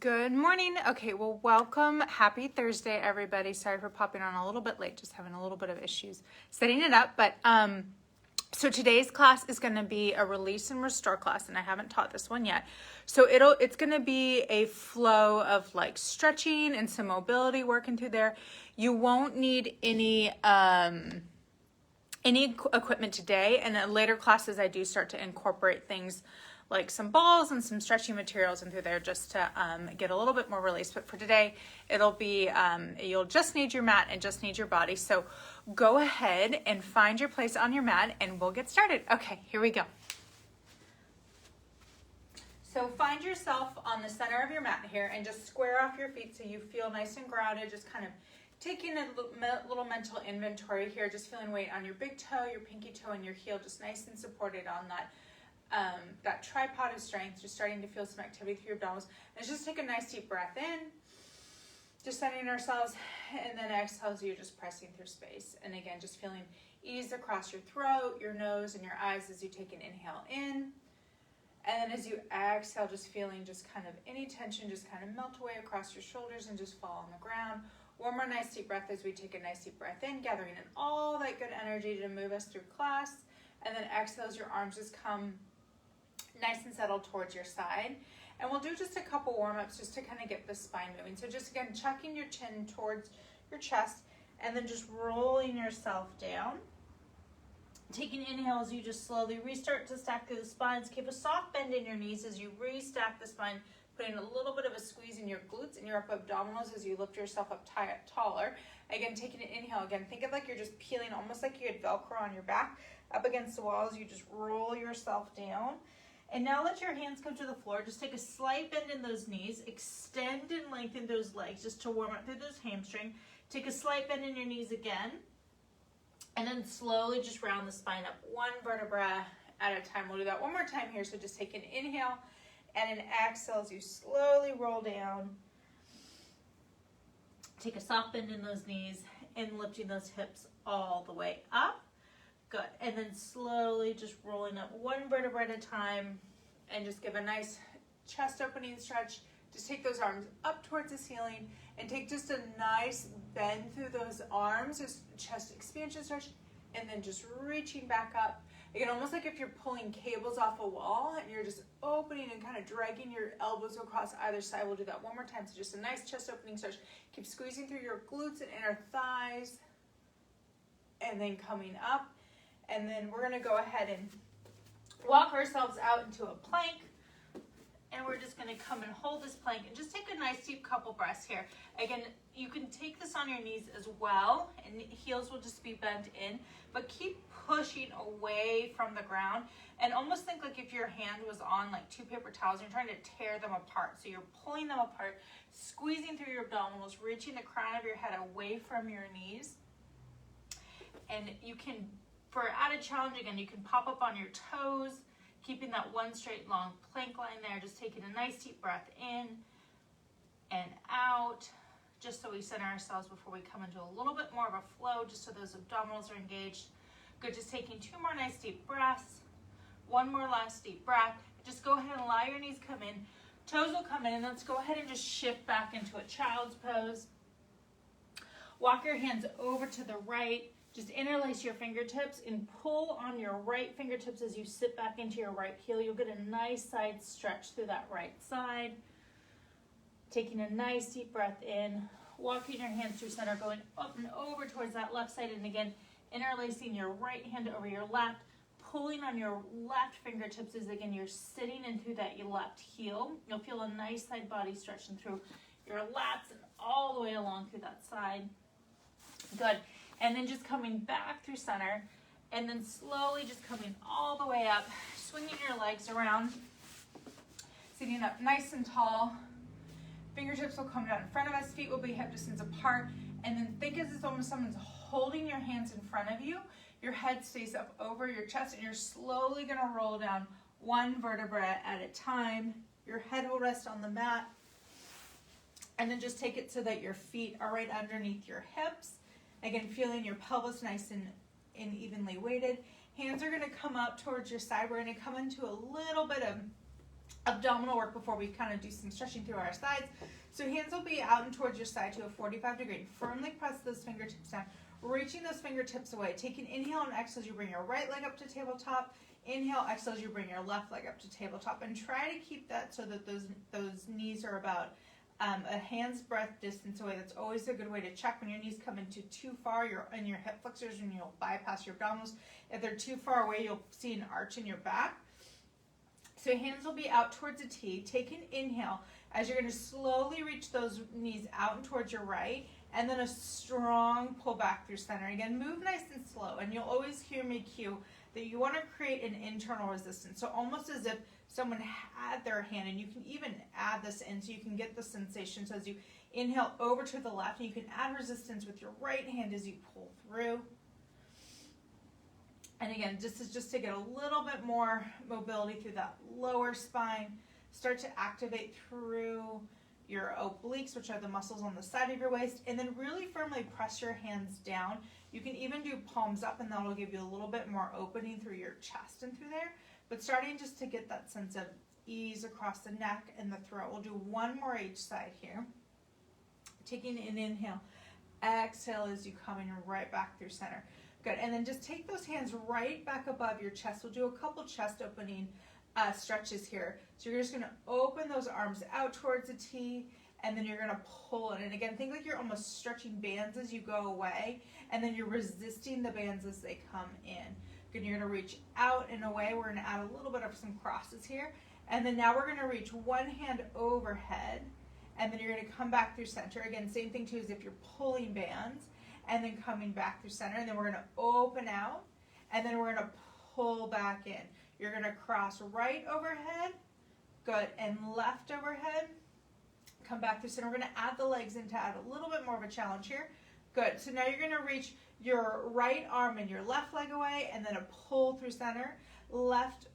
Good morning. Okay, well, welcome. Happy Thursday, everybody. Sorry for popping on a little bit late, just having a little bit of issues setting it up. But so today's class is going to be a release and restore class, and I haven't taught this one yet. So it's going to be a flow of like stretching and some mobility working through there. You won't need any equipment today, and in later classes I do start to incorporate things like some balls and some stretching materials in through there just to get a little bit more release. But for today, it'll be, you'll just need your mat and just need your body. So go ahead and find your place on your mat and we'll get started. Okay, here we go. So find yourself on the center of your mat here and just square off your feet so you feel nice and grounded, just kind of taking a little mental inventory here, just feeling weight on your big toe, your pinky toe, and your heel, just nice and supported on that tripod of strength, just starting to feel some activity through your abdominals. And just take a nice deep breath in, just setting ourselves, and then exhale as you're just pressing through space. And again, just feeling ease across your throat, your nose, and your eyes as you take an inhale in. And then as you exhale, just feeling just kind of any tension just kind of melt away across your shoulders and just fall on the ground. One more nice deep breath as we take a nice deep breath in, gathering in all that good energy to move us through class. And then exhale as your arms just come nice and settled towards your side. And we'll do just a couple warm-ups just to kind of get the spine moving. So just again, chucking your chin towards your chest and then just rolling yourself down. Taking inhales, you just slowly restart to stack through the spines. Keep a soft bend in your knees as you restack the spine, putting a little bit of a squeeze in your glutes and your upper abdominals as you lift yourself up taller. Again, taking an inhale. Again, think of like you're just peeling, almost like you had Velcro on your back up against the walls. You just roll yourself down. And now let your hands come to the floor. Just take a slight bend in those knees. Extend and lengthen those legs just to warm up through those hamstrings. Take a slight bend in your knees again. And then slowly just round the spine up one vertebra at a time. We'll do that one more time here. So just take an inhale and an exhale as you slowly roll down. Take a soft bend in those knees and lifting those hips all the way up. Good. And then slowly just rolling up one vertebra at a time and just give a nice chest opening stretch. Just take those arms up towards the ceiling and take just a nice bend through those arms, just chest expansion stretch, and then just reaching back up. Again, almost like if you're pulling cables off a wall and you're just opening and kind of dragging your elbows across either side. We'll do that one more time. So just a nice chest opening stretch. Keep squeezing through your glutes and inner thighs and then coming up. And then we're going to go ahead and walk ourselves out into a plank. And we're just going to come and hold this plank and just take a nice deep couple breaths here. Again, you can take this on your knees as well, and heels will just be bent in. But keep pushing away from the ground and almost think like if your hand was on like two paper towels and you're trying to tear them apart. So you're pulling them apart, squeezing through your abdominals, reaching the crown of your head away from your knees. And you can, for added challenge, again, you can pop up on your toes, keeping that one straight long plank line there. Just taking a nice deep breath in and out, just so we center ourselves before we come into a little bit more of a flow, just so those abdominals are engaged. Good, just taking two more nice deep breaths. One more last deep breath. Just go ahead and allow your knees come in. Toes will come in, and let's go ahead and just shift back into a child's pose. Walk your hands over to the right. Just interlace your fingertips and pull on your right fingertips as you sit back into your right heel. You'll get a nice side stretch through that right side. Taking a nice deep breath in, walking your hands through center, going up and over towards that left side. And again, interlacing your right hand over your left, pulling on your left fingertips as again you're sitting in through that left heel. You'll feel a nice side body stretching through your lats and all the way along through that side. Good. And then just coming back through center, and then slowly just coming all the way up, swinging your legs around, sitting up nice and tall. Fingertips will come down in front of us, feet will be hip distance apart, and then think as it's almost someone's holding your hands in front of you. Your head stays up over your chest, and you're slowly going to roll down one vertebra at a time. Your head will rest on the mat, and then just take it so that your feet are right underneath your hips. Again, feeling your pelvis nice and evenly weighted. Hands are going to come up towards your side. We're going to come into a little bit of abdominal work before we kind of do some stretching through our sides. So hands will be out and towards your side to a 45 degree. Firmly press those fingertips down, reaching those fingertips away. Take an inhale and exhale as you bring your right leg up to tabletop. Inhale, exhale as you bring your left leg up to tabletop. And try to keep that so that those knees are about a hand's breadth distance away. That's always a good way to check when your knees come into too far. You're in your hip flexors and you'll bypass your abdominals. If they're too far away, you'll see an arch in your back. So hands will be out towards a T. Take an inhale as you're going to slowly reach those knees out and towards your right, and then a strong pull back through center. Again, move nice and slow, and you'll always hear me cue that you want to create an internal resistance. So almost as if someone had their hand, and you can even add this in so you can get the sensation. So as you inhale over to the left, and you can add resistance with your right hand as you pull through. And again, this is just to get a little bit more mobility through that lower spine. Start to activate through your obliques, which are the muscles on the side of your waist, and then really firmly press your hands down. You can even do palms up, and that'll give you a little bit more opening through your chest and through there. But starting just to get that sense of ease across the neck and the throat. We'll do one more each side here. Taking an inhale, exhale as you come in right back through center. Good, and then just take those hands right back above your chest. We'll do a couple chest opening stretches here. So you're just going to open those arms out towards a T, and then you're going to pull it. And again, think like you're almost stretching bands as you go away, and then you're resisting the bands as they come in. Good, you're going to reach out and away. We're going to add a little bit of some crosses here. And then now we're going to reach one hand overhead, and then you're going to come back through center. Again, same thing too as if you're pulling bands, and then coming back through center. And then we're going to open out, and then we're going to pull back in. You're going to cross right overhead, good, and left overhead. Come back through center. We're going to add the legs in to add a little bit more of a challenge here. Good. So now you're going to reach your right arm and your left leg away, and then a pull through center. Left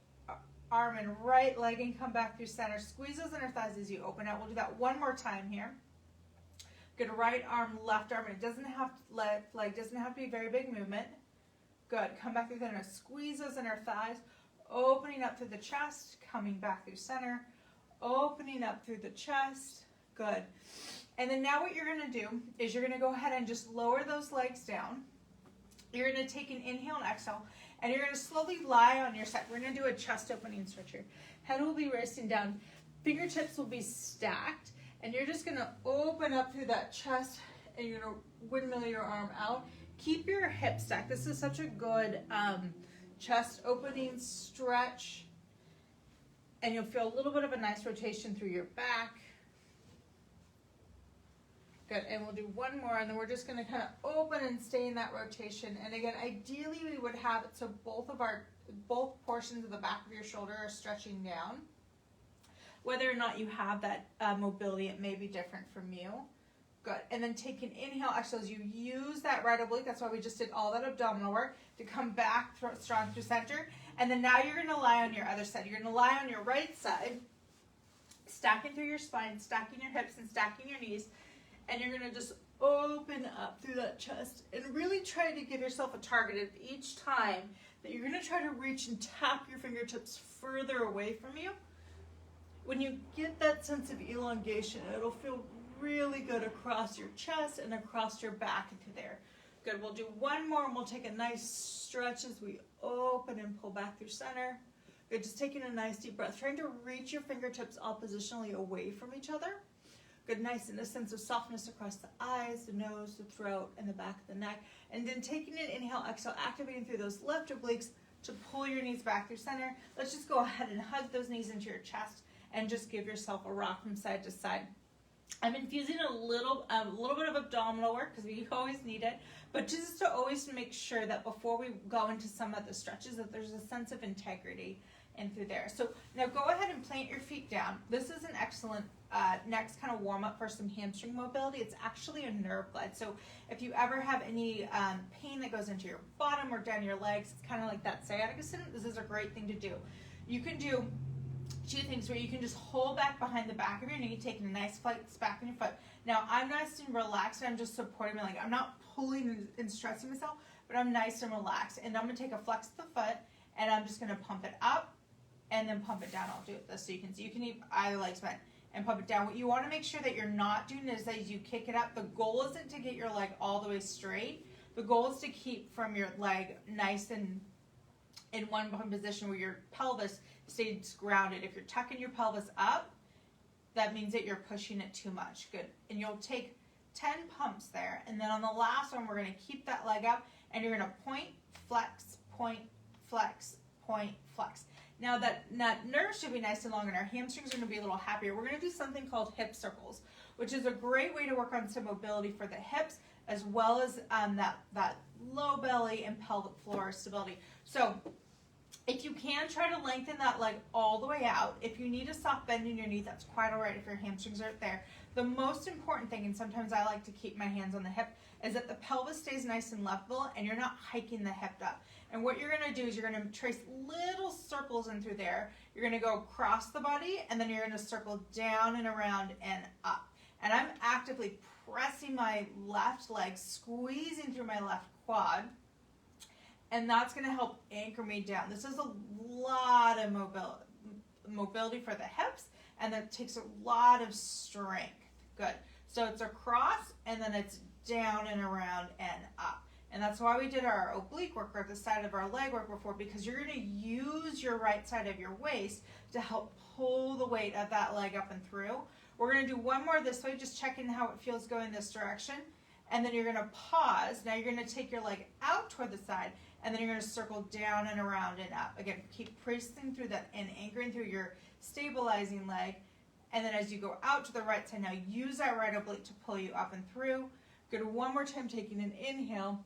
arm and right leg, and come back through center. Squeeze those inner thighs as you open out. We'll do that one more time here. Good. Right arm, left arm. It doesn't have left leg doesn't have to be a very big movement. Good. Come back through center. Squeeze those inner thighs. Opening up through the chest, coming back through center, opening up through the chest. Good. And then now what you're going to do is you're going to go ahead and just lower those legs down. You're going to take an inhale and exhale, and you're going to slowly lie on your side. We're going to do a chest opening stretch here. Head will be resting down. Fingertips will be stacked, and you're just going to open up through that chest, and you're going to windmill your arm out. Keep your hips stacked. This is such a good chest opening stretch, and you'll feel a little bit of a nice rotation through your back. Good, and we'll do one more, and then we're just going to kind of open and stay in that rotation. And again, ideally we would have it so both portions of the back of your shoulder are stretching down. Whether or not you have that mobility, it may be different from you. Good, and then take an inhale, exhale as you use that right oblique. That's why we just did all that abdominal work to come back strong through center. And then now you're going to lie on your other side. You're going to lie on your right side, stacking through your spine, stacking your hips and stacking your knees. And you're going to just open up through that chest and really try to give yourself a target of each time that you're going to try to reach and tap your fingertips further away from you. When you get that sense of elongation, it'll feel really good across your chest and across your back into there. Good, we'll do one more, and we'll take a nice stretch as we open and pull back through center. Good, just taking a nice deep breath, trying to reach your fingertips oppositionally away from each other. Good, nice, and a sense of softness across the eyes, the nose, the throat, and the back of the neck. And then taking an inhale, exhale, activating through those left obliques to pull your knees back through center. Let's just go ahead and hug those knees into your chest and just give yourself a rock from side to side. I'm infusing a little bit of abdominal work because we always need it, but just to always make sure that before we go into some of the stretches that there's a sense of integrity in through there. So now go ahead and plant your feet down. This is an excellent next kind of warm up for some hamstring mobility. It's actually a nerve glide. So if you ever have any pain that goes into your bottom or down your legs, it's kind of like that sciatica syndrome. This is a great thing to do. You can do two things where you can just hold back behind the back of your knee, taking a nice flex back in your foot. Now I'm nice and relaxed, and I'm just supporting my leg. I'm not pulling and stressing myself, but I'm nice and relaxed. And I'm gonna take a flex of the foot, and I'm just gonna pump it up and then pump it down. I'll do this so you can see. You can leave either leg bent and pump it down. What you want to make sure that you're not doing is as you kick it up, the goal isn't to get your leg all the way straight. The goal is to keep from your leg nice and in one position where your pelvis stays grounded. If you're tucking your pelvis up, that means that you're pushing it too much. Good. And you'll take 10 pumps there. And then on the last one, we're going to keep that leg up and you're going to point, flex, point, flex, point, flex. Now that nerve should be nice and long and our hamstrings are going to be a little happier. We're going to do something called hip circles, which is a great way to work on some mobility for the hips as well as that low belly and pelvic floor stability. So if you can, try to lengthen that leg all the way out. If you need a soft bend in your knee, that's quite all right if your hamstrings aren't there. The most important thing, and sometimes I like to keep my hands on the hip, is that the pelvis stays nice and level and you're not hiking the hip up. And what you're going to do is you're going to trace little circles in through there. You're going to go across the body and then you're going to circle down and around and up. And I'm actively pressing my left leg, squeezing through my left quad. And that's going to help anchor me down. This is a lot of mobility for the hips, and that takes a lot of strength. Good. So it's across, and then it's down and around and up. And that's why we did our oblique work or the side of our leg work before, because you're going to use your right side of your waist to help pull the weight of that leg up and through. We're going to do one more this way, just checking how it feels going this direction. And then you're going to pause. Now you're going to take your leg out toward the side, and then you're going to circle down and around and up. Again, keep pressing through that and anchoring through your stabilizing leg. And then as you go out to the right side, now use that right oblique to pull you up and through. Go to one more time, taking an inhale,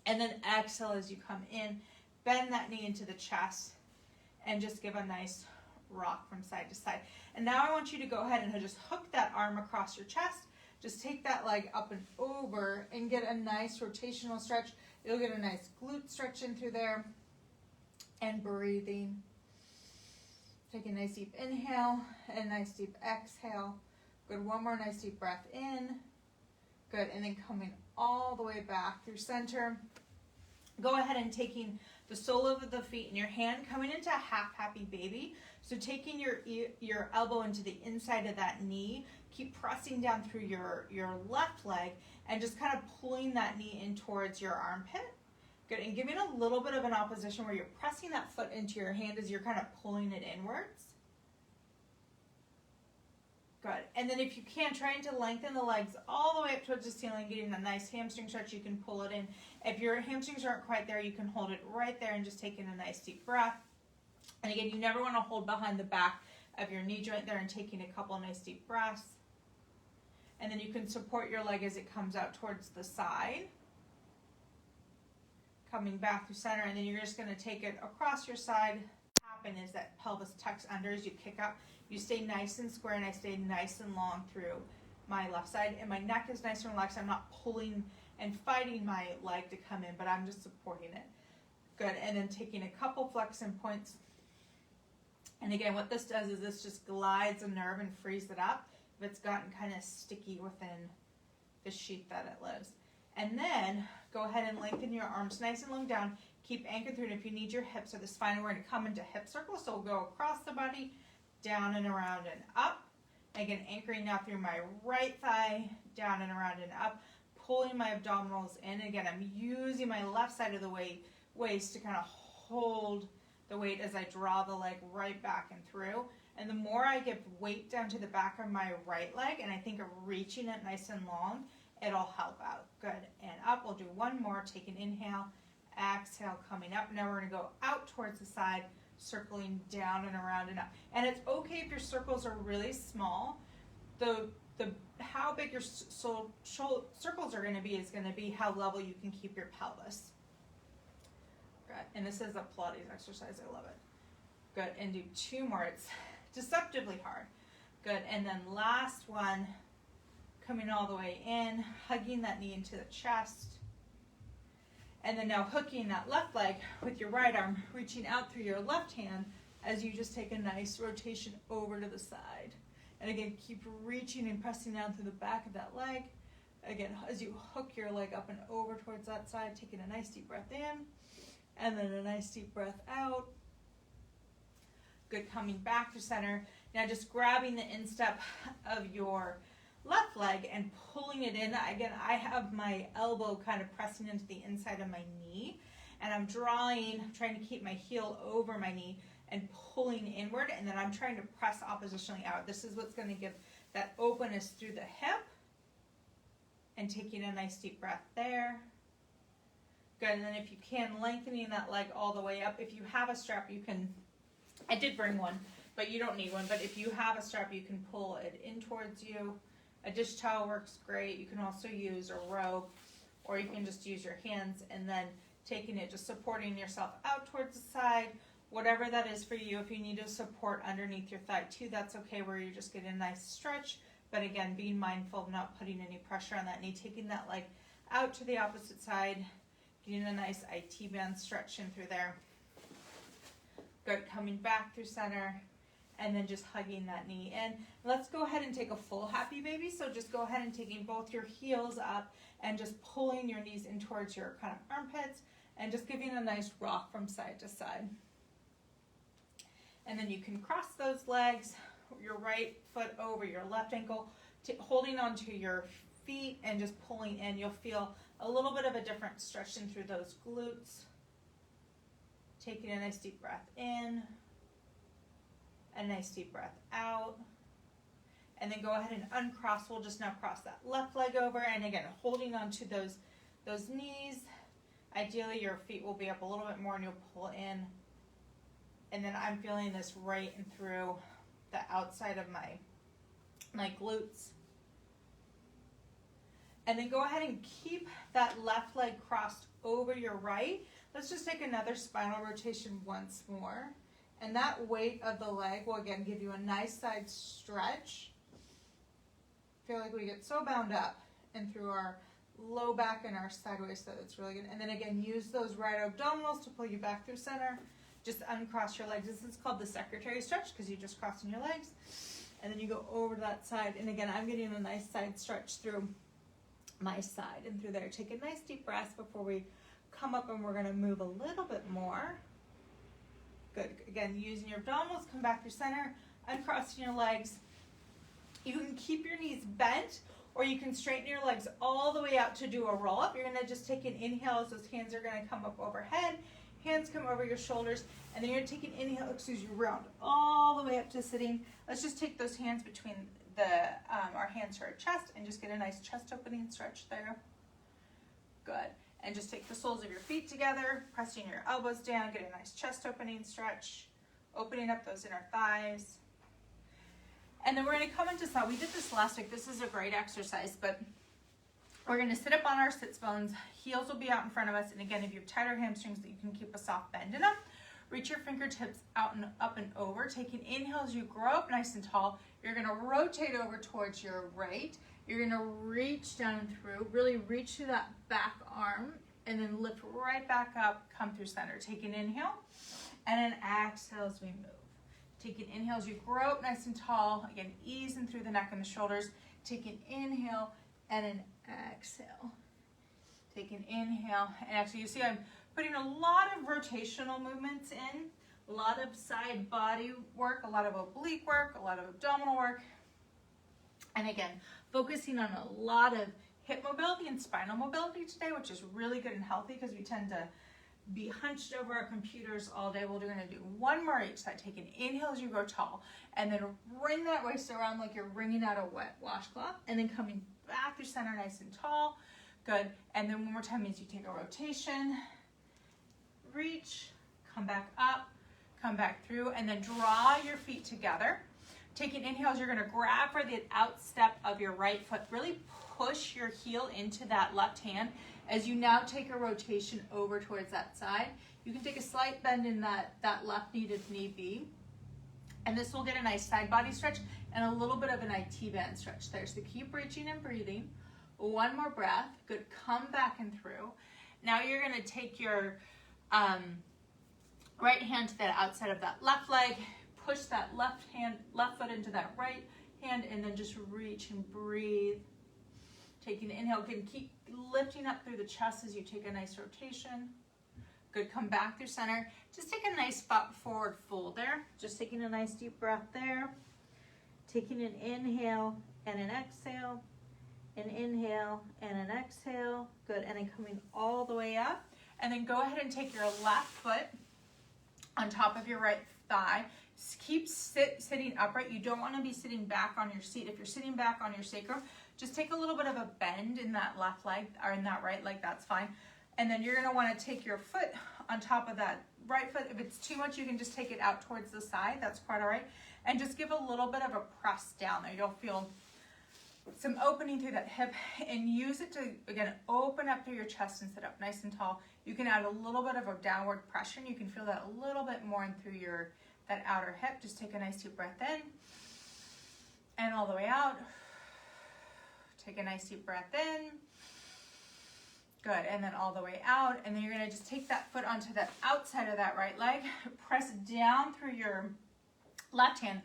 and then exhale as you come in. Bend that knee into the chest, and just give a nice rock from side to side. And now I want you to go ahead and just hook that arm across your chest. Just take that leg up and over and get a nice rotational stretch. You'll get a nice glute stretch in through there. And breathing. Take a nice deep inhale and a nice deep exhale. Good, one more nice deep breath in. Good, and then coming all the way back through center. Go ahead and taking the sole of the feet in your hand, coming into a half happy baby. So taking your elbow into the inside of that knee, keep pressing down through your left leg and just kind of pulling that knee in towards your armpit. Good, and giving a little bit of an opposition where you're pressing that foot into your hand as you're kind of pulling it inwards. Good, and then if you can, trying to lengthen the legs all the way up towards the ceiling, getting a nice hamstring stretch, you can pull it in. If your hamstrings aren't quite there, you can hold it right there and just take in a nice deep breath. And again, you never want to hold behind the back of your knee joint there and taking a couple nice deep breaths. And then you can support your leg as it comes out towards the side. Coming back through center, and then you're just going to take it across your side. What happens is that pelvis tucks under as you kick up. You stay nice and square, and I stay nice and long through my left side. And my neck is nice and relaxed. I'm not pulling and fighting my leg to come in, but I'm just supporting it. Good, and then taking a couple flex and points. And again, what this does is this just glides a nerve and frees it up if it's gotten kind of sticky within the sheath that it lives. And then go ahead and lengthen your arms nice and long down. Keep anchored through, and if you need your hips or the spine, we're going to come into hip circles. So we'll go across the body, down and around and up. Again, anchoring now through my right thigh, down and around and up, pulling my abdominals in. Again, I'm using my left side of the waist to kind of hold the weight as I draw the leg right back and through. And the more I give weight down to the back of my right leg, and I think of reaching it nice and long, it'll help out. Good, and up. We'll do one more. Take an inhale, exhale, coming up. Now we're going to go out towards the side, circling down and around and up. And it's okay if your circles are really small. How big your circles are going to be is going to be how level you can keep your pelvis. Good, and this is a Pilates exercise. I love it. Good, and do two more. It's deceptively hard. Good, and then last one, coming all the way in, hugging that knee into the chest. And then now hooking that left leg with your right arm, reaching out through your left hand as you just take a nice rotation over to the side. And again, keep reaching and pressing down through the back of that leg. Again, as you hook your leg up and over towards that side, taking a nice deep breath in, and then a nice deep breath out. Good, coming back to center. Now just grabbing the instep of your left leg and pulling it in. Again, I have my elbow kind of pressing into the inside of my knee, and I'm trying to keep my heel over my knee and pulling inward, and then I'm trying to press oppositionally out. This is what's going to give that openness through the hip, and taking a nice deep breath there. Good, and then if you can, lengthening that leg all the way up. If you have a strap, you can, I did bring one, but you don't need one, but if you have a strap, you can pull it in towards you. A dish towel works great. You can also use a rope, or you can just use your hands, and then taking it, just supporting yourself out towards the side, whatever that is for you. If you need to support underneath your thigh too, that's okay, where you're just getting a nice stretch. But again, being mindful of not putting any pressure on that knee, taking that leg out to the opposite side, getting a nice IT band stretch in through there. Good, coming back through center, and then just hugging that knee in. Let's go ahead and take a full happy baby. So just go ahead and taking both your heels up and just pulling your knees in towards your kind of armpits, and just giving a nice rock from side to side. And then you can cross those legs, your right foot over your left ankle, holding onto your feet and just pulling in. You'll feel a little bit of a different stretching through those glutes. Taking a nice deep breath in, a nice deep breath out. And then go ahead and uncross. We'll just now cross that left leg over, and again, holding onto those knees. Ideally, your feet will be up a little bit more, and you'll pull in. And then I'm feeling this right and through the outside of my glutes. And then go ahead and keep that left leg crossed over your right. Let's just take another spinal rotation once more. And that weight of the leg will again give you a nice side stretch. Feel like we get so bound up and through our low back and our sideways, so that's really good. And then again, use those right abdominals to pull you back through center. Just uncross your legs. This is called the secretary stretch because you're just crossing your legs. And then you go over to that side. And again, I'm getting a nice side stretch through my side and through there. Take a nice deep breath before we come up, and we're going to move a little bit more. Good. Again, using your abdominals, come back through center, uncrossing your legs. You can keep your knees bent, or you can straighten your legs all the way out to do a roll up. You're going to just take an inhale as those hands are going to come up overhead. Hands come over your shoulders, and then you're going to take an inhale, round all the way up to sitting. Let's just take those hands between our hands to our chest and just get a nice chest opening stretch there. Good. And just take the soles of your feet together, pressing your elbows down, get a nice chest opening stretch, opening up those inner thighs. And then we're going to come into side. We did this last week. This is a great exercise, but we're going to sit up on our sits bones. Heels will be out in front of us. And again, if you have tighter hamstrings, that you can keep a soft bend in them. Reach your fingertips out and up and over. Taking inhales, you grow up nice and tall. You're going to rotate over towards your right. You're going to reach down and through, really reach through that back arm, and then lift right back up, come through center. Take an inhale, and an exhale as we move. Take an inhale as you grow up nice and tall. Again, easing through the neck and the shoulders. Take an inhale and an exhale. Take an inhale and exhale. You see I'm putting a lot of rotational movements in, a lot of side body work, a lot of oblique work, a lot of abdominal work. And again, focusing on a lot of hip mobility and spinal mobility today, which is really good and healthy because we tend to be hunched over our computers all day. We're going to do one more each side. Take an inhale as you grow tall, and then wring that waist around like you're wringing out a wet washcloth, and then coming back through center nice and tall. Good. And then one more time as you take a rotation, reach, come back up, come back through, and then draw your feet together. Take an inhale as you're going to grab for the outstep of your right foot. Really push your heel into that left hand as you now take a rotation over towards that side. You can take a slight bend in that left knee if need be. And this will get a nice side body stretch and a little bit of an IT band stretch there. So keep reaching and breathing. One more breath. Good. Come back and through. Now you're going to take your right hand to the outside of that left leg. Push that left foot into that right hand, and then just reach and breathe. Taking the inhale, again, keep lifting up through the chest as you take a nice rotation. Good, come back through center. Just take a nice forward fold there. Just taking a nice deep breath there. Taking an inhale and an exhale. An inhale and an exhale. Good, and then coming all the way up. And then go ahead and take your left foot on top of your right thigh. Keep sitting upright. You don't want to be sitting back on your seat. If you're sitting back on your sacrum, just take a little bit of a bend in that left leg or in that right leg, that's fine. And then you're going to want to take your foot on top of that right foot. If it's too much, you can just take it out towards the side. That's quite all right. And just give a little bit of a press down there. You'll feel some opening through that hip, and use it to, again, open up through your chest and sit up nice and tall. You can add a little bit of a downward pressure, and you can feel that a little bit more in through that outer hip. Just take a nice deep breath in and all the way out. Take a nice deep breath in. Good, and then all the way out. And then you're gonna just take that foot onto the outside of that right leg, press down through your left hand,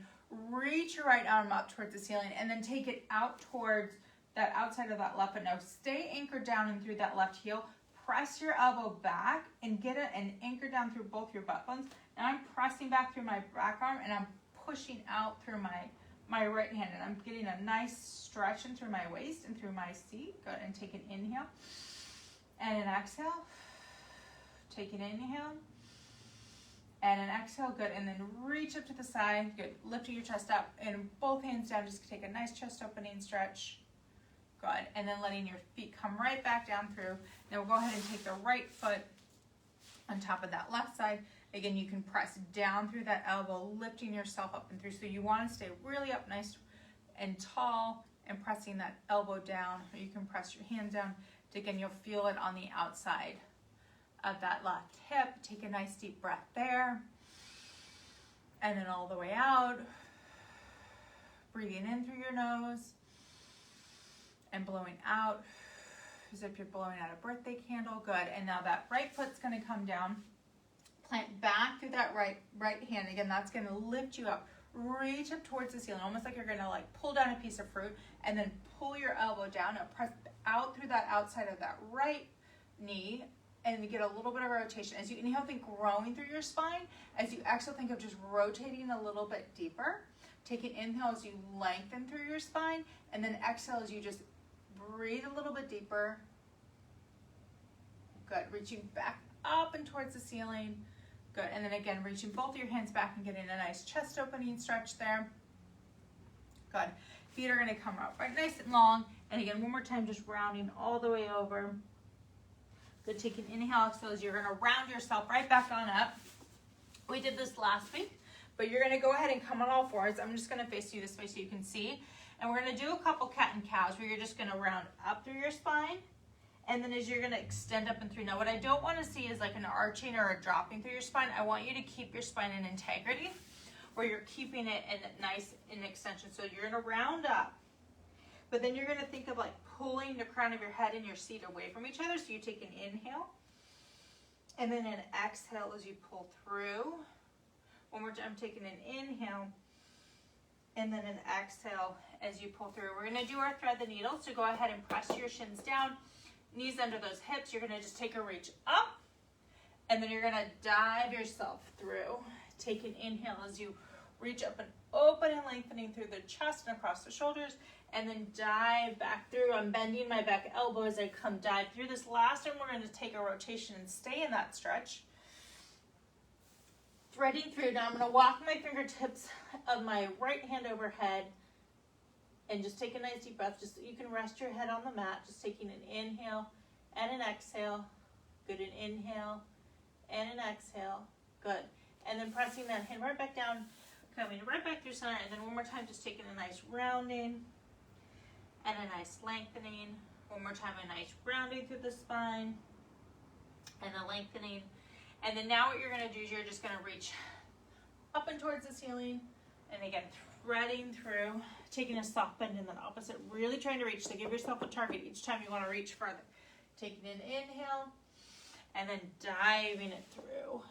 reach your right arm up towards the ceiling, and then take it out towards that outside of that left foot. Now stay anchored down and through that left heel. Press your elbow back and get it and anchor down through both your butt bones. Now I'm pressing back through my back arm, and I'm pushing out through my right hand, and I'm getting a nice stretch in through my waist and through my seat. Good, and take an inhale and an exhale. Take an inhale and an exhale. Good, and then reach up to the side. Good, lifting your chest up and both hands down. Just take a nice chest opening stretch. Good, and then letting your feet come right back down through. Now we'll go ahead and take the right foot on top of that left side. Again, you can press down through that elbow, lifting yourself up and through. So you want to stay really up nice and tall and pressing that elbow down. Or you can press your hand down. Again, you'll feel it on the outside of that left hip. Take a nice deep breath there. And then all the way out. Breathing in through your nose and blowing out as if you're blowing out a birthday candle. Good, and now that right foot's gonna come down. Plant back through that right hand. Again, that's gonna lift you up. Reach up towards the ceiling, almost like you're gonna like pull down a piece of fruit, and then pull your elbow down and press out through that outside of that right knee, and get a little bit of rotation. As you inhale, think growing through your spine. As you exhale, think of just rotating a little bit deeper. Take an inhale as you lengthen through your spine, and then exhale as you just breathe a little bit deeper. Good, reaching back up and towards the ceiling. Good, and then again, reaching both of your hands back and getting a nice chest opening stretch there. Good, feet are gonna come up right nice and long. And again, one more time, just rounding all the way over. Good, take an inhale, exhale as you're gonna round yourself right back on up. We did this last week, but you're gonna go ahead and come on all fours. I'm just gonna face you this way so you can see. And we're gonna do a couple cat and cows where you're just gonna round up through your spine. And then as you're gonna extend up and through. Now what I don't wanna see is like an arching or a dropping through your spine. I want you to keep your spine in integrity, where you're keeping it in nice in extension. So you're gonna round up, but then you're gonna think of like pulling the crown of your head and your seat away from each other. So you take an inhale, and then an exhale as you pull through. One more time, taking an inhale, and then an exhale as you pull through. We're gonna do our thread the needle, so go ahead and press your shins down, knees under those hips. You're gonna just take a reach up, and then you're gonna dive yourself through. Take an inhale as you reach up and open and lengthening through the chest and across the shoulders, and then dive back through. I'm bending my back elbow as I come dive through. This last one, we're gonna take a rotation and stay in that stretch. Threading through. Now I'm gonna walk my fingertips of my right hand overhead and just take a nice deep breath. Just you can rest your head on the mat. Just taking an inhale and an exhale. Good, an inhale and an exhale. Good. And then pressing that hand right back down, coming right back through center, and then one more time, just taking a nice rounding and a nice lengthening. One more time, a nice rounding through the spine and a lengthening. And then now what you're gonna do is you're just gonna reach up and towards the ceiling, and again, threading through, taking a soft bend in the opposite, really trying to reach. So give yourself a target each time you wanna reach further. Taking an inhale, and then diving it through.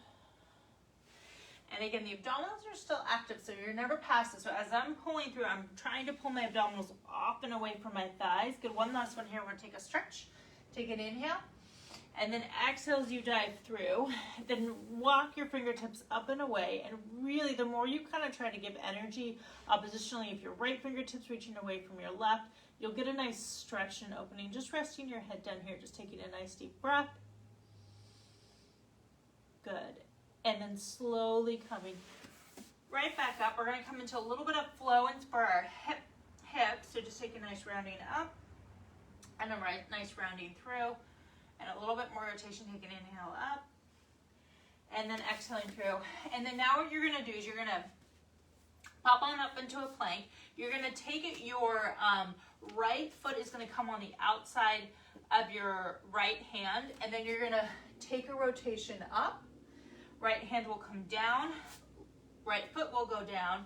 And again, the abdominals are still active, so you're never past it. So as I'm pulling through, I'm trying to pull my abdominals off and away from my thighs. Good, one last one here. We're gonna take a stretch. Take an inhale, And then exhale as you dive through. Then walk your fingertips up and away. And really, the more you kind of try to give energy oppositionally, if your right fingertips reaching away from your left, you'll get a nice stretch and opening. Just resting your head down here, just taking a nice deep breath. Good. And then slowly coming right back up. We're going to come into a little bit of flow and for our hips. So just take a nice rounding up and a nice rounding through. And a little bit more rotation, take an inhale up. And then exhaling through. And then now what you're going to do is you're going to pop on up into a plank. You're going to take it, your right foot is going to come on the outside of your right hand. And then you're going to take a rotation up. Right hand will come down. Right foot will go down.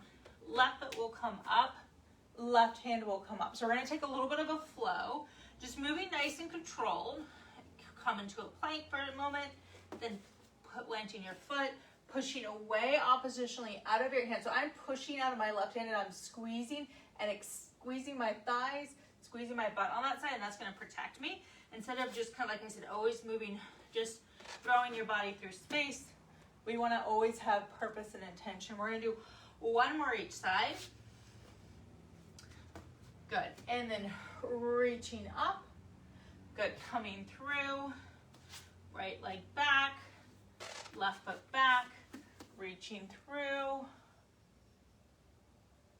Left foot will come up. Left hand will come up. So we're going to take a little bit of a flow. Just moving nice and controlled. Come into a plank for a moment, then planting your foot, pushing away oppositionally out of your hand. So I'm pushing out of my left hand and I'm squeezing and squeezing my thighs, squeezing my butt on that side, and that's going to protect me. Instead of just kind of, like I said, always moving, just throwing your body through space, we want to always have purpose and intention. We're going to do one more each side. Good. And then reaching up. Good, coming through, right leg back, left foot back, reaching through.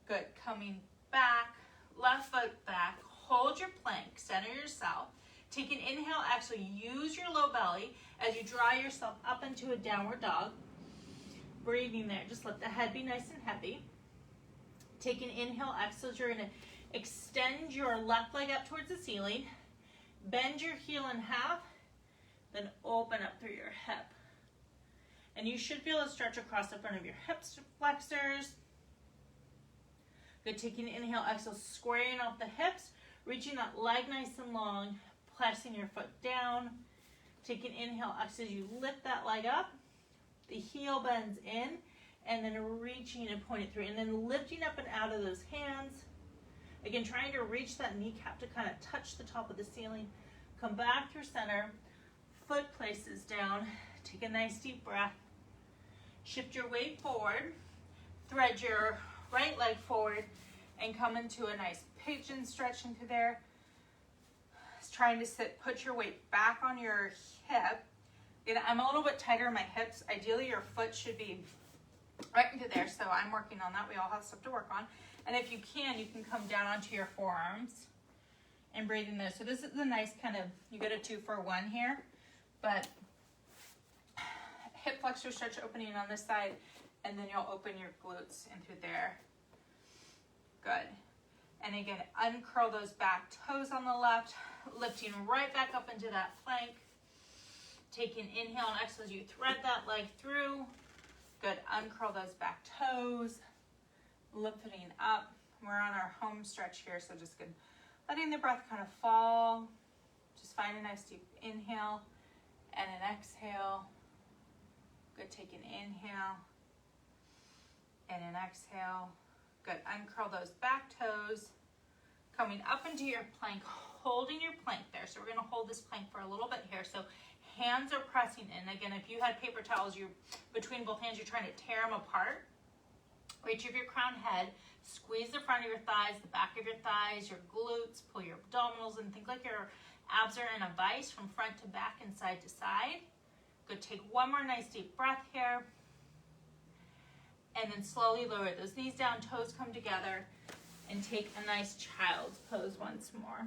Good, coming back, left foot back, hold your plank, center yourself. Take an inhale, actually use your low belly as you draw yourself up into a downward dog. Breathing there, just let the head be nice and heavy. Take an inhale, exhale, you're gonna extend your left leg up towards the ceiling. Bend your heel in half, then open up through your hip. And you should feel a stretch across the front of your hip flexors. Good, taking an inhale, exhale, squaring off the hips, reaching that leg nice and long, pressing your foot down. Take an inhale, exhale, you lift that leg up. The heel bends in, and then reaching and point it through, and then lifting up and out of those hands. Again, trying to reach that kneecap to kind of touch the top of the ceiling. Come back through center. Foot places down. Take a nice deep breath. Shift your weight forward. Thread your right leg forward and come into a nice pigeon stretch into there. Trying to sit, put your weight back on your hip. Again, I'm a little bit tighter in my hips. Ideally, your foot should be right into there, so I'm working on that. We all have stuff to work on. And if you can come down onto your forearms and breathe in there. So this is a nice kind of, you get a 2-for-1 here, but hip flexor stretch opening on this side, and then you'll open your glutes in through there. Good. And again, uncurl those back toes on the left, lifting right back up into that plank. Take an inhale and exhale as you thread that leg through. Good, uncurl those back toes. Lifting up. We're on our home stretch here, so just good. Letting the breath kind of fall. Just find a nice deep inhale and an exhale. Good, take an inhale and an exhale. Good, uncurl those back toes. Coming up into your plank, holding your plank there. So we're gonna hold this plank for a little bit here. So hands are pressing in. Again, if you had paper towels, you're between both hands, you're trying to tear them apart. Reach of your crown head, squeeze the front of your thighs, the back of your thighs, your glutes, pull your abdominals in. Think like your abs are in a vise from front to back and side to side. Good, take one more nice deep breath here. And then slowly lower those knees down, toes come together, and take a nice child's pose once more.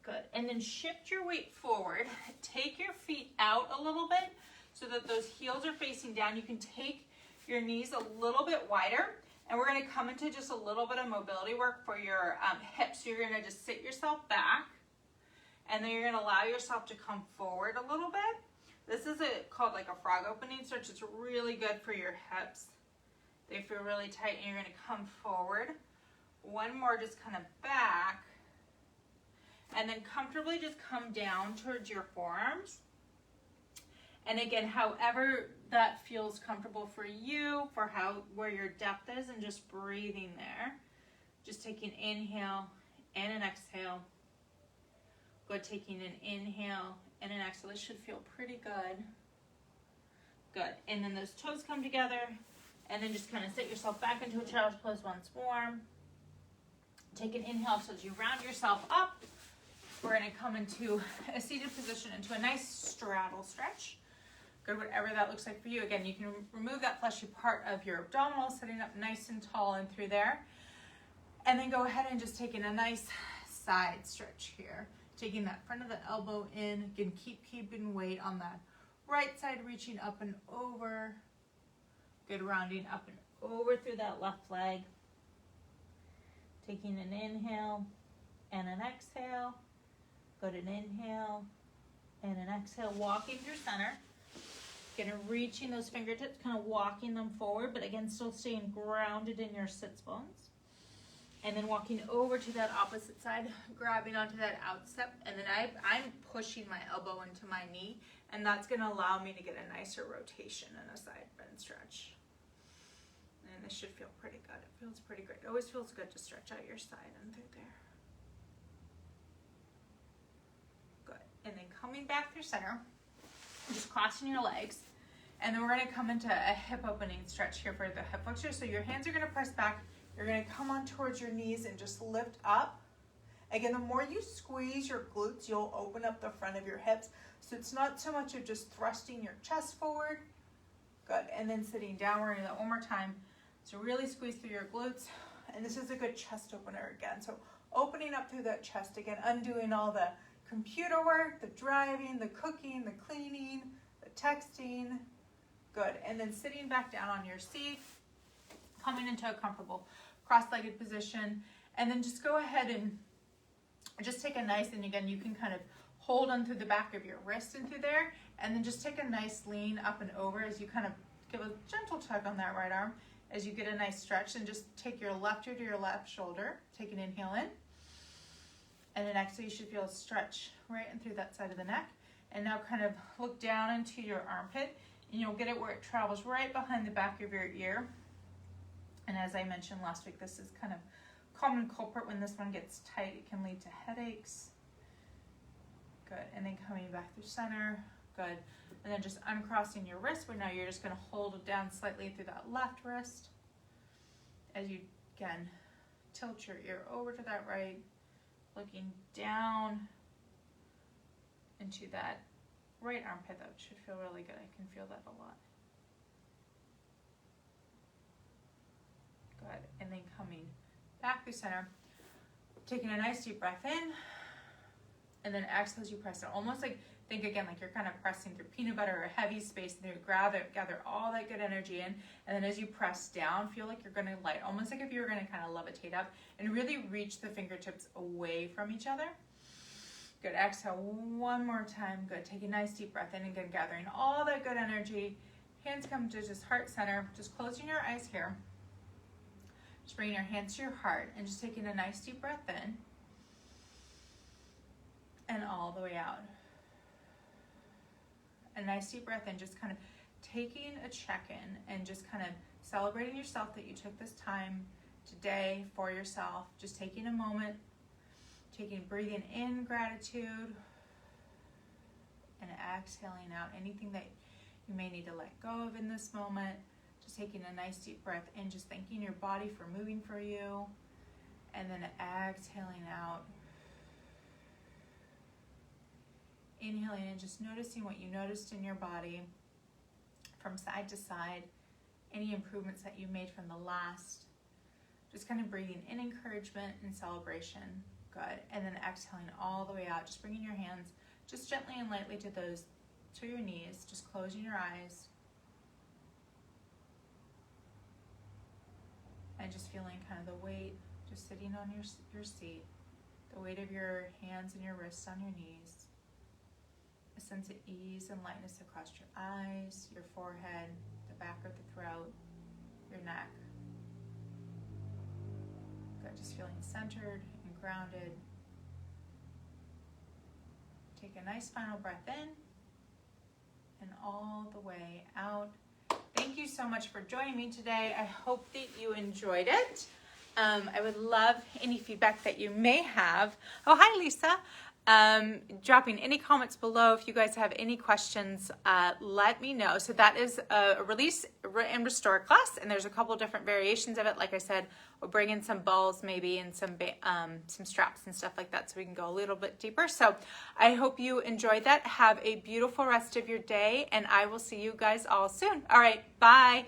Good, and then shift your weight forward. Take your feet out a little bit so that those heels are facing down. You can take your knees a little bit wider, and we're gonna come into just a little bit of mobility work for your hips. So you're gonna just sit yourself back, and then you're gonna allow yourself to come forward a little bit. This is called like a frog opening stretch. It's really good for your hips. They feel really tight, and you're gonna come forward. One more, just kind of back, and then comfortably just come down towards your forearms. And again, however that feels comfortable for you, for where your depth is, and just breathing there. Just take an inhale and an exhale. Good, taking an inhale and an exhale. This should feel pretty good. Good, and then those toes come together, and then just kind of sit yourself back into a child's pose once more. Take an inhale so as you round yourself up. We're going to come into a seated position, into a nice straddle stretch. Good, whatever that looks like for you. Again, you can remove that fleshy part of your abdominal, sitting up nice and tall and through there. And then go ahead and just taking a nice side stretch here. Taking that front of the elbow in. Again, keeping weight on that right side, reaching up and over. Good, rounding up and over through that left leg. Taking an inhale and an exhale. Good, an inhale and an exhale. Walking through center. Again, reaching those fingertips, kind of walking them forward, but again, still staying grounded in your sits bones. And then walking over to that opposite side, grabbing onto that outstep, and then I'm pushing my elbow into my knee, and that's going to allow me to get a nicer rotation and a side bend stretch. And this should feel pretty good. It feels pretty great. It always feels good to stretch out your side and through there. Good. And then coming back through center, just crossing your legs. And then we're going to come into a hip opening stretch here for the hip flexor. So your hands are going to press back. You're going to come on towards your knees and just lift up. Again, the more you squeeze your glutes, you'll open up the front of your hips. So it's not so much of just thrusting your chest forward. Good. And then sitting down. We're going to do that one more time. So really squeeze through your glutes. And this is a good chest opener again. So opening up through that chest again, undoing all the computer work, the driving, the cooking, the cleaning, the texting. Good. And then sitting back down on your seat, coming into a comfortable cross-legged position. And then just go ahead and just take a nice, and again, you can kind of hold on through the back of your wrist and through there. And then just take a nice lean up and over as you kind of give a gentle tug on that right arm as you get a nice stretch. And just take your left ear to your left shoulder. Take an inhale in. And then exhale, you should feel a stretch right in through that side of the neck. And now kind of look down into your armpit, and you'll get it where it travels right behind the back of your ear. And as I mentioned last week, this is kind of common culprit. When this one gets tight, it can lead to headaches. Good. And then coming back through center. Good. And then just uncrossing your wrist, where now you're just going to hold it down slightly through that left wrist. As you, again, tilt your ear over to that right, looking down into that right armpit. That should feel really good. I can feel that a lot. Good. And then coming back through center, taking a nice deep breath in, and then exhale as you press it. Almost like, think again, like you're kind of pressing through peanut butter or a heavy space, and you gather all that good energy in, and then as you press down, feel like you're going to light, almost like if you were going to kind of levitate up, and really reach the fingertips away from each other. Good. Exhale one more time. Good. Take a nice deep breath in, again, gathering all that good energy. Hands come to just heart center. Just closing your eyes here. Just bringing your hands to your heart and just taking a nice deep breath in and all the way out. A nice deep breath in, just kind of taking a check-in and just kind of celebrating yourself that you took this time today for yourself. Just taking a moment, breathing in gratitude and exhaling out anything that you may need to let go of in this moment. Just taking a nice deep breath in, just thanking your body for moving for you, and then exhaling out. Inhaling in, just noticing what you noticed in your body from side to side, any improvements that you made from the last. Just kind of breathing in encouragement and celebration. Good. And then exhaling all the way out, just bringing your hands just gently and lightly to your knees, just closing your eyes. And just feeling kind of the weight, just sitting on your seat, the weight of your hands and your wrists on your knees. A sense of ease and lightness across your eyes, your forehead, the back of the throat, your neck. Good, just feeling centered and grounded. Take a nice final breath in and all the way out. Thank you so much for joining me today. I hope that you enjoyed it. I would love any feedback that you may have. Oh, hi, Lisa. Dropping any comments below. If you guys have any questions, let me know. So that is a release and restore class, and there's a couple different variations of it. Like I said, we'll bring in some balls maybe and some straps and stuff like that so we can go a little bit deeper. So I hope you enjoyed that. Have a beautiful rest of your day, and I will see you guys all soon. All right, bye.